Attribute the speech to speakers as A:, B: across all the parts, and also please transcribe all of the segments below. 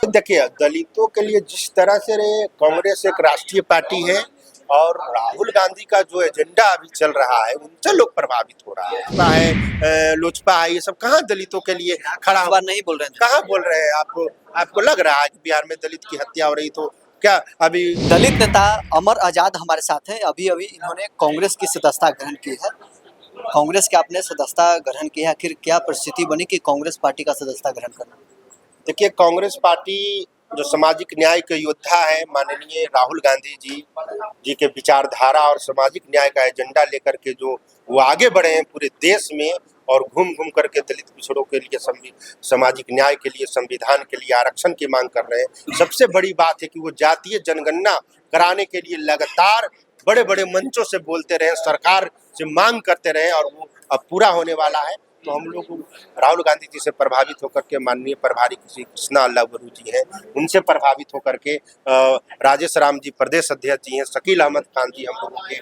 A: देखिए, दलितों के लिए जिस तरह से कांग्रेस एक राष्ट्रीय पार्टी है और राहुल गांधी का जो एजेंडा अभी चल रहा है उनसे लोग प्रभावित हो रहा लोजपा है, ये सब कहाँ दलितों के लिए खड़ा
B: इस बार नहीं बोल रहे हैं।
A: कहाँ बोल रहे हैं? आपको लग रहा है कि बिहार में दलित की हत्या हो रही? तो क्या अभी
B: दलित नेता अमर आजाद हमारे साथ हैं। अभी अभी इन्होंने कांग्रेस की सदस्यता ग्रहण की है। कांग्रेस के आपने सदस्यता ग्रहण की है, आखिर क्या परिस्थिति बनी कि कांग्रेस पार्टी का सदस्यता ग्रहण करना?
A: देखिए, कांग्रेस पार्टी जो सामाजिक न्याय के योद्धा है माननीय राहुल गांधी जी के विचारधारा और सामाजिक न्याय का एजेंडा लेकर के जो वो आगे बढ़े हैं पूरे देश में और घूम घूम करके दलित पिछड़ों के लिए सामाजिक न्याय के लिए, संविधान के लिए आरक्षण की मांग कर रहे हैं। सबसे बड़ी बात है कि वो जातीय जनगणना कराने के लिए लगातार बड़े बड़े मंचों से बोलते रहे, सरकार से मांग करते रहे और वो अब पूरा होने वाला है। तो हम लोग राहुल गांधी जी से प्रभावित होकर के माननीय प्रभारी श्री कृष्णा अल्लाहबरू जी हैं, उनसे प्रभावित होकर के राजेश राम जी प्रदेश अध्यक्ष जी हैं, शकील अहमद खान जी हम लोगों के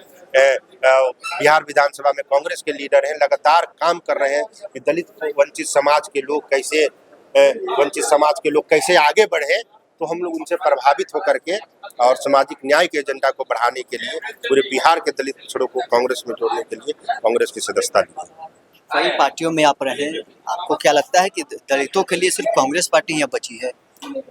A: बिहार विधानसभा में कांग्रेस के लीडर हैं, लगातार काम कर रहे हैं कि दलित वंचित समाज के लोग कैसे आगे बढ़े। तो हम लोग उनसे प्रभावित होकर के और सामाजिक न्याय के एजेंडा को बढ़ाने के लिए पूरे बिहार के दलित पिछड़ों को कांग्रेस में जोड़ने के लिए कांग्रेस की सदस्यता ली।
B: कई पार्टियों में आप रहे, आपको क्या लगता है कि दलितों के लिए सिर्फ कांग्रेस पार्टी यहाँ बची है?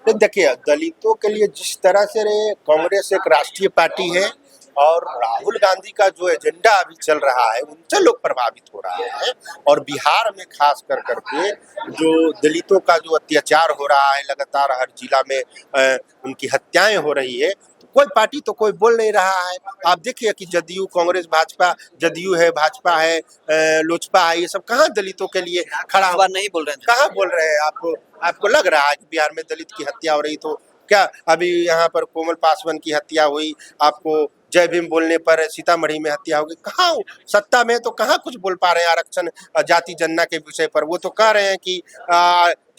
A: देखिए, दलितों के लिए जिस तरह से कांग्रेस एक राष्ट्रीय पार्टी है और राहुल गांधी का जो एजेंडा अभी चल रहा है उनसे लोग प्रभावित हो रहा है और बिहार में खास कर करके जो दलितों का जो अत्याचार हो रहा है, लगातार हर जिला में उनकी हत्याएं हो रही है, तो कोई पार्टी तो कोई बोल नहीं रहा है। आप देखिए कि जदयू, कांग्रेस, भाजपा, जदयू है, भाजपा है, लोजपा है, ये सब कहाँ दलितों के लिए खड़ा
B: इस बार नहीं बोल रहे हैं।
A: कहाँ बोल रहे हैं? आपको लग रहा है कि बिहार में दलित की हत्या हो रही? तो क्या अभी यहाँ पर कोमल पासवान की हत्या हुई, आपको जय भीम बोलने पर सीतामढ़ी में हत्या हो गई? कहाँ सत्ता में तो कहाँ कुछ बोल पा रहे हैं आरक्षण जाति जनगणना के विषय पर? वो तो कह रहे हैं कि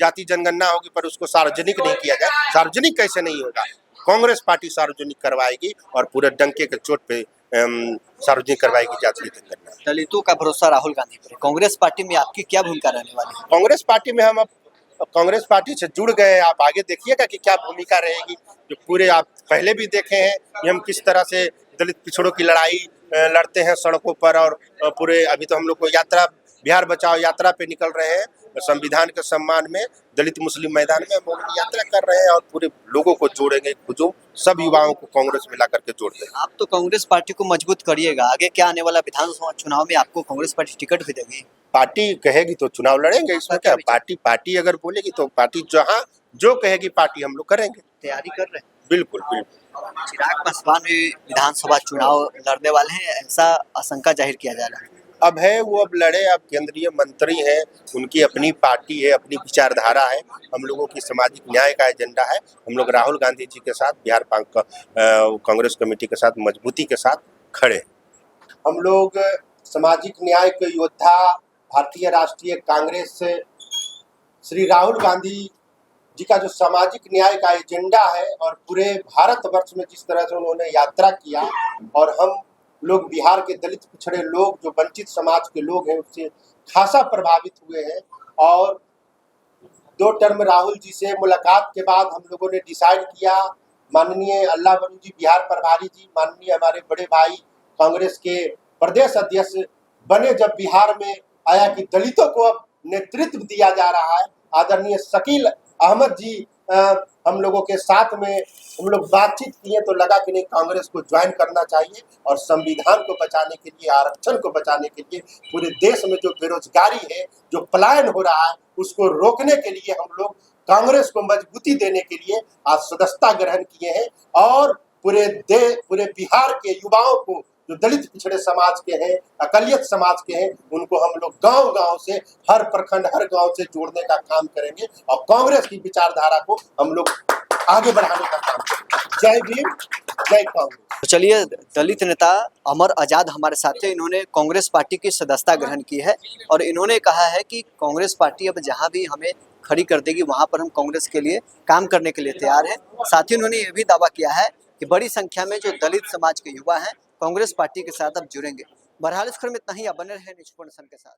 A: जाति जनगणना होगी पर उसको सार्वजनिक नहीं किया जाए। सार्वजनिक कैसे नहीं होगा? कांग्रेस पार्टी सार्वजनिक करवाएगी और पूरे डंके के चोट पे सार्वजनिक करवाएगी जाति जनगणना।
B: दलितों का भरोसा राहुल गांधी पर। कांग्रेस पार्टी में आपकी क्या भूमिका रहने वाली है?
A: कांग्रेस पार्टी में हम अब कांग्रेस पार्टी से जुड़ गए। आप आगे देखिएगा कि क्या भूमिका रहेगी। जो पूरे आप पहले भी देखे हैं कि हम किस तरह से दलित पिछड़ों की लड़ाई लड़ते हैं सड़कों पर और पूरे अभी तो हम लोग को यात्रा बिहार बचाओ यात्रा पे निकल रहे हैं संविधान के सम्मान में दलित मुस्लिम मैदान में हम लोग यात्रा कर रहे हैं और पूरे लोगों को जोड़ेंगे, जो सब युवाओं को कांग्रेस में ला करके जोड़ देंगे।
B: आप तो कांग्रेस पार्टी को मजबूत करिएगा, आगे क्या आने वाला विधानसभा चुनाव में आपको कांग्रेस पार्टी टिकट भी देगी?
A: पार्टी कहेगी तो चुनाव लड़ेंगे, इसमें क्या? पार्टी अगर बोलेगी तो पार्टी जहाँ जो कहेगी पार्टी हम लोग करेंगे।
B: तैयारी कर रहे हैं?
A: बिल्कुल।
B: चिराग पासवान भी विधानसभा चुनाव लड़ने वाले हैं, ऐसा आशंका जाहिर किया जा रहा है।
A: अब है वो अब लड़े, अब केंद्रीय मंत्री हैं, उनकी अपनी पार्टी है, अपनी विचारधारा है। हम लोगों की सामाजिक न्याय का एजेंडा है। हम लोग राहुल गांधी जी के साथ बिहार कांग्रेस कमेटी के साथ मजबूती के साथ खड़े। हम लोग सामाजिक न्याय के योद्धा भारतीय राष्ट्रीय कांग्रेस से श्री राहुल गांधी जी का जो सामाजिक न्याय का एजेंडा है और पूरे भारतवर्ष में जिस तरह से उन्होंने यात्रा किया और हम लोग बिहार के दलित पिछड़े लोग जो वंचित समाज के लोग हैं उससे खासा प्रभावित हुए हैं और 2 टर्म राहुल जी से मुलाकात के बाद हम लोगों ने डिसाइड किया, माननीय अल्लाहबरू जी बिहार प्रभारी जी, माननीय हमारे बड़े भाई कांग्रेस के प्रदेश अध्यक्ष बने जब बिहार में आया कि दलितों को अब नेतृत्व दिया जा रहा है। आदरणीय शकील अहमद जी हम लोगों के साथ में हम लोग बातचीत किए तो लगा कि नहीं कांग्रेस को ज्वाइन करना चाहिए और संविधान को बचाने के लिए, आरक्षण को बचाने के लिए, पूरे देश में जो बेरोजगारी है, जो पलायन हो रहा है उसको रोकने के लिए हम लोग कांग्रेस को मजबूती देने के लिए आज सदस्यता ग्रहण किए हैं और पूरे बिहार के युवाओं को जो दलित पिछड़े समाज के हैं, अकलियत समाज के हैं, उनको हम लोग गांव-गांव से हर प्रखंड हर गांव से जोड़ने का काम करेंगे और कांग्रेस की विचारधारा को हम लोग आगे बढ़ाने का काम करेंगे। जय भीम, जय कांग्रेस।
B: तो चलिए, दलित नेता अमर आजाद हमारे साथ हैं। इन्होंने कांग्रेस पार्टी की सदस्यता ग्रहण की है और इन्होंने कहा है कि कांग्रेस पार्टी अब जहां भी हमें खड़ी कर देगी वहां पर हम कांग्रेस के लिए काम करने के लिए तैयार हैं। साथ ही उन्होंने ये भी दावा किया है कि बड़ी संख्या में जो दलित समाज के युवा हैं कांग्रेस पार्टी के साथ अब जुड़ेंगे। बहरहाल इस खबर में इतना ही। आप बने रहे न्यूज़ 24 के साथ।